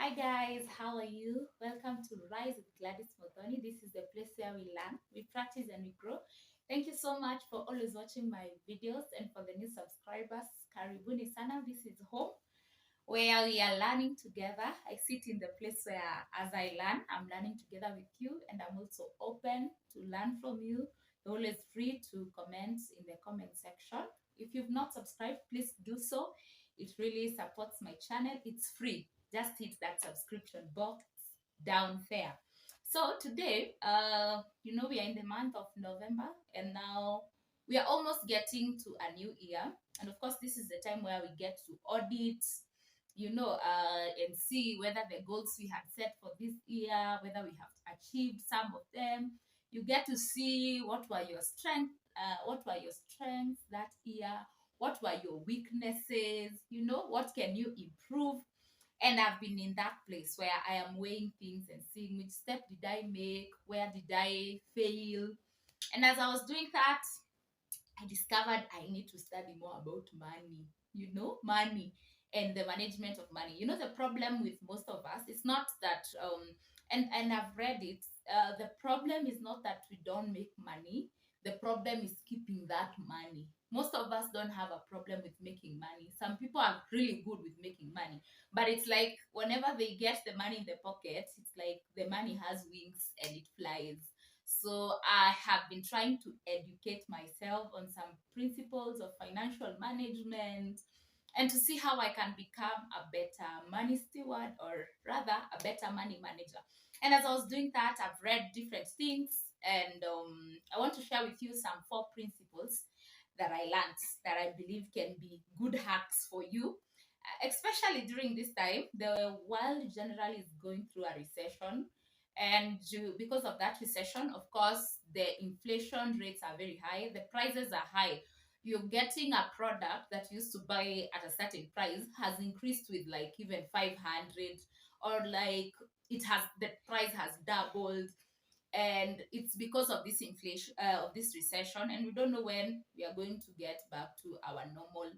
Hi guys, how are you? Welcome to Rise with Gladys Mothoni. This is the place where we learn, we practice, and we grow. Thank you so much for always watching my videos, and for the new subscribers, Karibuni Sana. This is home where we are learning together. I sit in the place where, as I learn, I'm learning together with you, and I'm also open to learn from you. You're always free to comment in the comment section. If you've not subscribed, please do so. It really supports my channel. It's free. Just hit that subscription box down there. So today, we are in the month of November, and now we are almost getting to a new year. And of course, this is the time where we get to audit, and see whether the goals we had set for this year, whether we have achieved some of them. You get to see what were your strengths that year, what were your weaknesses, what can you improve. And I've been in that place where I am weighing things and seeing which step did I make, where did I fail. And as I was doing that, I discovered I need to study more about money, money and the management of money. The problem with most of us is not that, and I've read it, the problem is not that we don't make money. The problem is keeping that money. Most of us don't have a problem with making money. Some people are really good with making money, but it's like whenever they get the money in the pocket, it's like the money has wings and it flies. So I have been trying to educate myself on some principles of financial management and to see how I can become a better money steward, or rather a better money manager. And as I was doing that, I've read different things, and I want to share with you some 4 principles that I learned that I believe can be good hacks for you. Especially during this time, the world generally is going through a recession, and because of that recession, of course, the inflation rates are very high, the prices are high. You're getting a product that used to buy at a certain price has increased with like even 500, or like the price has doubled. And it's because of this inflation, of this recession, and we don't know when we are going to get back to our normal.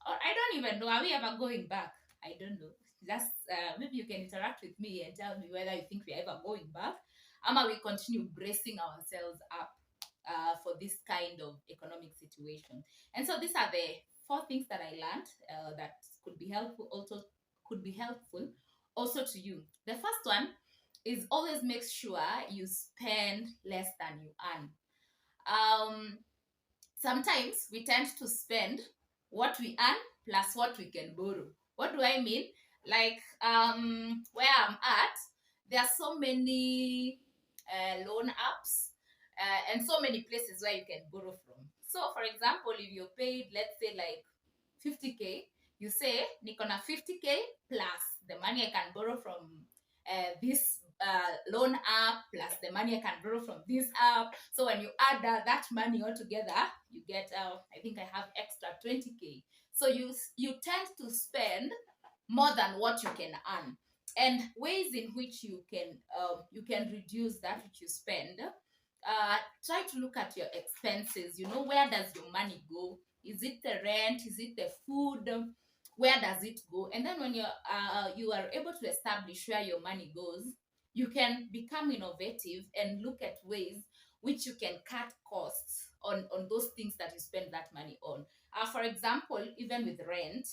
Or I don't even know, are we ever going back? I don't know. Just maybe you can interact with me and tell me whether you think we're ever going back, or we continue bracing ourselves up for this kind of economic situation. And so these are the 4 things that I learned, that could be helpful also to you. The first one is always make sure you spend less than you earn. um Sometimes we tend to spend what we earn plus what we can borrow. What do I mean? Like, where I'm at, there are so many loan apps, and so many places where you can borrow from. So, for example, if you're paid, let's say, like 50K, you say, Nikona 50K plus the money I can borrow from this loan app, plus the money I can borrow from this app. So when you add that money all together, you get, I think I have extra 20K. So you tend to spend more than what you can earn. And ways in which you can reduce that which you spend. Try to look at your expenses. Where does your money go? Is it the rent? Is it the food? Where does it go? And then when you are able to establish where your money goes, you can become innovative and look at ways which you can cut costs on those things that you spend that money on. For example, even with rent,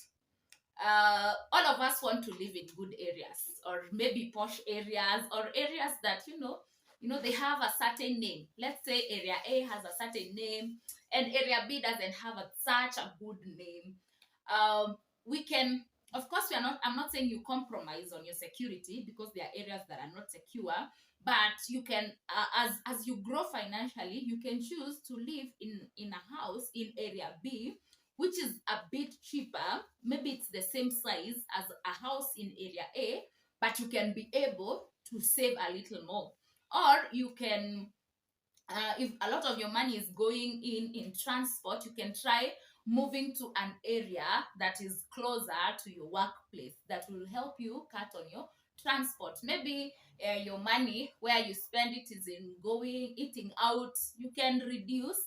all of us want to live in good areas, or maybe posh areas, or areas that they have a certain name. Let's say area A has a certain name, and area B doesn't have such a good name. We can, of course, I'm not saying you compromise on your security, because there are areas that are not secure. But you can, as you grow financially, you can choose to live in a house in area B, which is a bit cheaper. Maybe it's the same size as a house in area A, but you can be able to save a little more. Or you can, if a lot of your money is going in transport, you can try moving to an area that is closer to your workplace, that will help you cut on your transport. Maybe your money where you spend it is in going eating out. You can reduce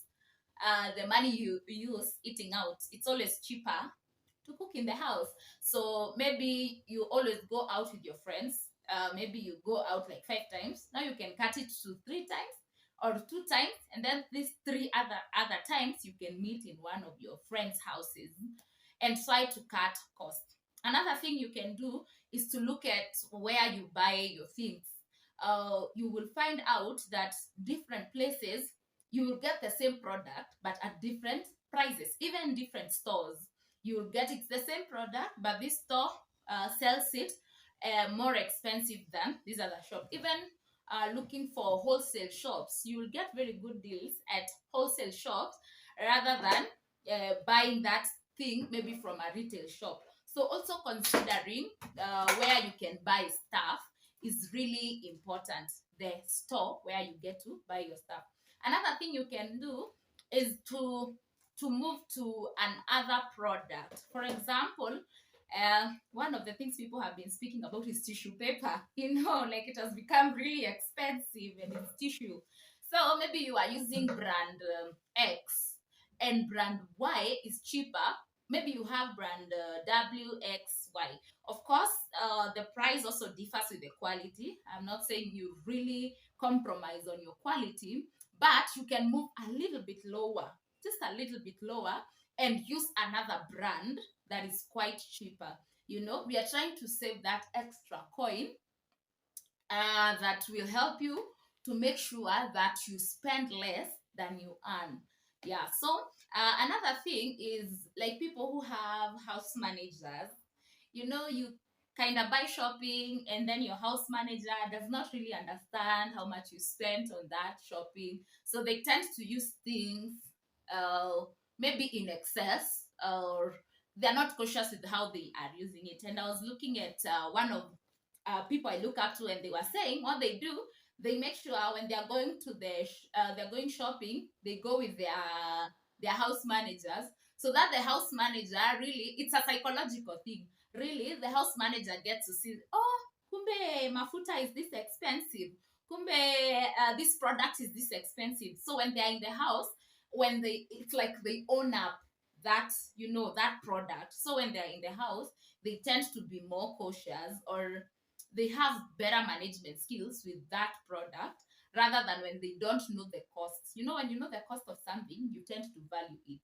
the money you use eating out. It's always cheaper to cook in the house. So maybe you always go out with your friends. Maybe you go out like 5 times. Now you can cut it to 3 times or 2 times, and then these three other times you can meet in one of your friends' houses and try to cut cost. Another thing you can do is to look at where you buy your things. You will find out that different places you will get the same product but at different prices, even different stores. You will get it the same product, but this store sells it more expensive than this other shop. Even looking for wholesale shops, you will get very good deals at wholesale shops rather than buying that thing maybe from a retail shop. So also considering where you can buy stuff is really important. The store where you get to buy your stuff. Another thing you can do is to move to another product. For example, one of the things people have been speaking about is tissue paper. Like it has become really expensive and it's tissue. So maybe you are using brand X and brand Y is cheaper. Maybe you have brand WXY. Of course, the price also differs with the quality. I'm not saying you really compromise on your quality, but you can move a little bit lower, just a little bit lower, and use another brand that is quite cheaper. We are trying to save that extra coin that will help you to make sure that you spend less than you earn. Yeah, so another thing is like people who have house managers. You kind of buy shopping and then your house manager does not really understand how much you spent on that shopping. So they tend to use things uh, maybe in excess, or they're not cautious with how they are using it. And I was looking at one of people I look up to, and they were saying what they do. They make sure when they are going to they're going shopping, they go with their house managers, so that the house manager really, it's a psychological thing. Really, the house manager gets to see, oh, kumbe mafuta is this expensive. Kumbe this product is this expensive. So when they're in the house, it's like they own up that product. So when they're in the house, they tend to be more cautious, or they have better management skills with that product rather than when they don't know the costs. When you know the cost of something, you tend to value it.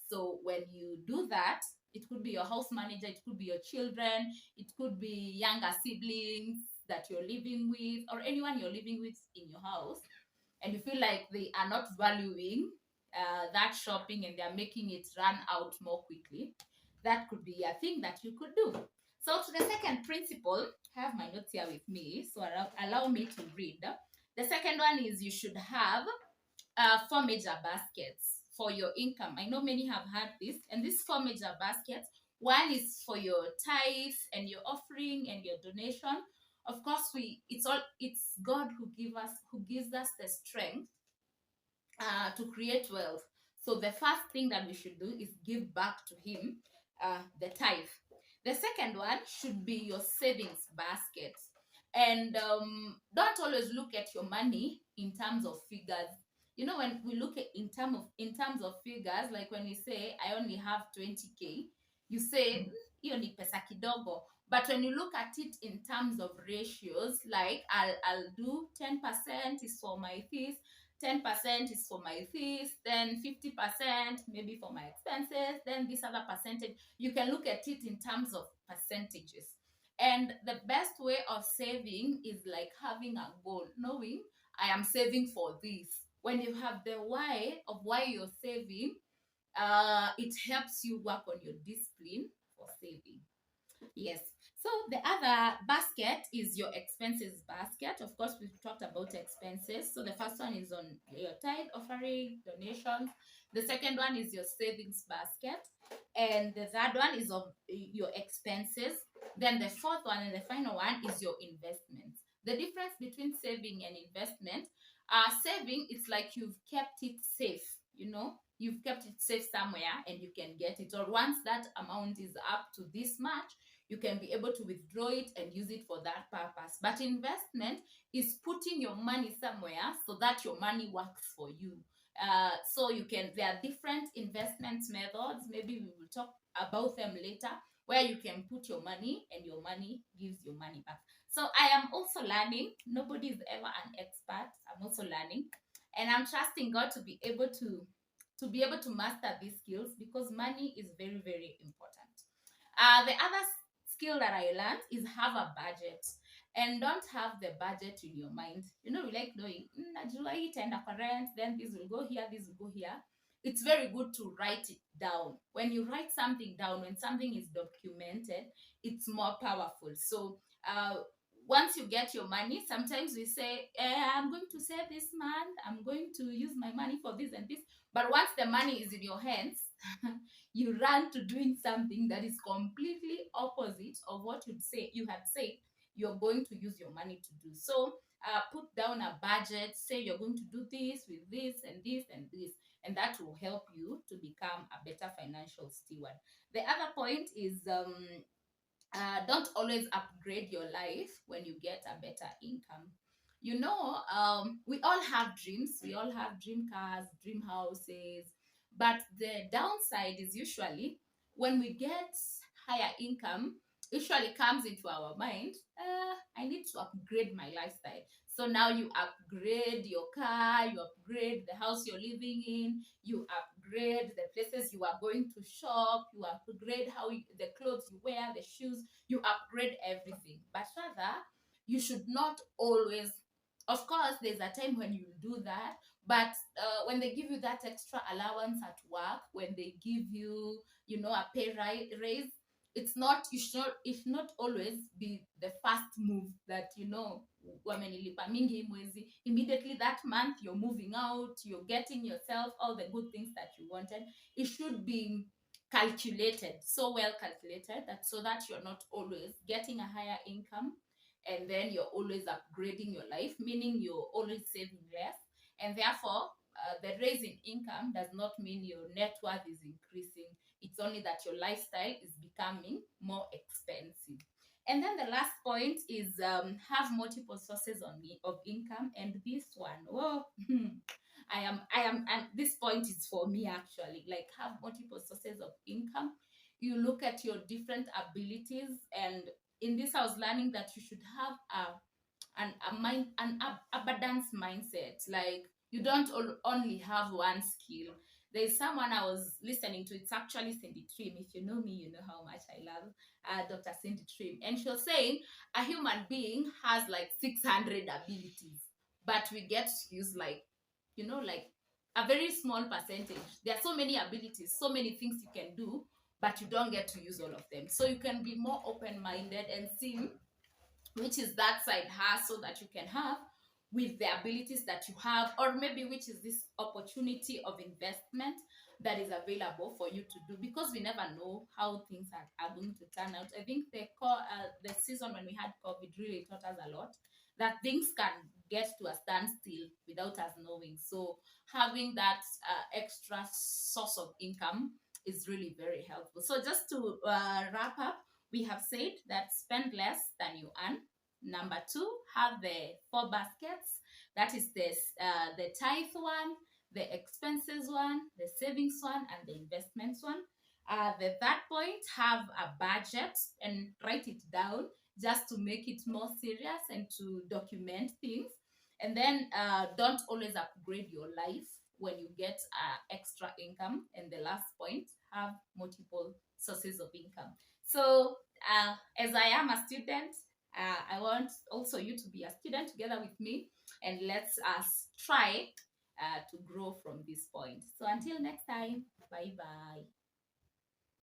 So when you do that, it could be your house manager, it could be your children, it could be younger siblings that you're living with, or anyone you're living with in your house, and you feel like they are not valuing that shopping and they're making it run out more quickly. That could be a thing that you could do. So to the second principle, I have my notes here with me, so allow me to read. The second one is you should have 4 major baskets for your income. I know many have had this, and these 4 major baskets, one is for your tithes and your offering and your donation. Of course, it's God who gives us the strength to create wealth. So the first thing that we should do is give back to Him, the tithe. The second one should be your savings basket. And don't always look at your money in terms of figures. When we look at in terms of figures, like when we say I only have 20K, you say hiyo ni pesa kidogo. But when you look at it in terms of ratios, like I'll do 10% is for my fees, 10% is for my fees, then 50% maybe for my expenses, then this other percentage. You can look at it in terms of percentages. And the best way of saving is like having a goal, knowing I am saving for this. When you have the why of why you're saving, it helps you work on your discipline for saving. Yes. So the other basket is your expenses basket. Of course, we've talked about expenses. So the first one is on your tithe, offering, donations. The second one is your savings basket. And the third one is of your expenses. Then the fourth one and the final one is your investments. The difference between saving and investment, saving, it's like you've kept it safe, you've kept it safe somewhere and you can get it. Or once that amount is up to this much, you can be able to withdraw it and use it for that purpose. But investment is putting your money somewhere so that your money works for you. So there are different investment methods. Maybe we will talk about them later, where you can put your money and your money gives you money back. So I am also learning. Nobody is ever an expert. I'm also learning, and I'm trusting God to be able to master these skills, because money is very, very important. The other skill that I learned is have a budget, and don't have the budget in your mind. You know, we like knowing, najua hii itaenda for rent, then this will go here, this will go here. It's very good to write it down. When you write something down, when something is documented, it's more powerful. So once you get your money, sometimes we say, I'm going to save this month, I'm going to use my money for this and this. But once the money is in your hands, you run to doing something that is completely opposite of what you had said you're going to use your money to do. So put down a budget, say you're going to do this with this and this and this, and that will help you to become a better financial steward. The other point is don't always upgrade your life when you get a better income. You know, we all have dreams, we all have dream cars, dream houses, but the downside is usually when we get higher income, usually comes into our mind, I need to upgrade my lifestyle. So now you upgrade your car, you upgrade the house you're living in, you upgrade the places you are going to shop, you upgrade the clothes you wear, the shoes, you upgrade everything. But rather, you should not always, of course, there's a time when you do that, but when they give you that extra allowance at work, when they give you, a pay raise, it should not always be the first move that, wamenilipa mingi mwezi. Immediately that month, you're moving out, you're getting yourself all the good things that you wanted. It should be calculated, so well calculated, that so that you're not always getting a higher income and then you're always upgrading your life, meaning you're always saving less, and therefore the raise in income does not mean your net worth is increasing. It's only that your lifestyle is becoming more expensive. And then the last point is have multiple sources of income. And this one, oh, and this point is for me actually. Like, have multiple sources of income. You look at your different abilities, and in this, I was learning that you should have an abundance mindset. Like, you don't only have one skill. There's someone I was listening to. It's actually Cindy Trim. If you know me, you know how much I love Dr. Cindy Trim. And she was saying a human being has like 600 abilities, but we get to use like a very small percentage. There are so many abilities, so many things you can do, but you don't get to use all of them. So you can be more open-minded and see which is that side has, so that you can have with the abilities that you have, or maybe which is this opportunity of investment that is available for you to do, because we never know how things are going to turn out. I think the season when we had COVID really taught us a lot, that things can get to a standstill without us knowing. So having that extra source of income is really very helpful. So just to wrap up, we have said that spend less than you earn. Number 2, have the 4 baskets. That is the tithe one, the expenses one, the savings one, and the investments one. The third point, have a budget and write it down, just to make it more serious and to document things. And then don't always upgrade your life when you get extra income. And the last point, have multiple sources of income. So as I am a student, I want also you to be a student together with me, and let's us try to grow from this point. So until next time, bye bye.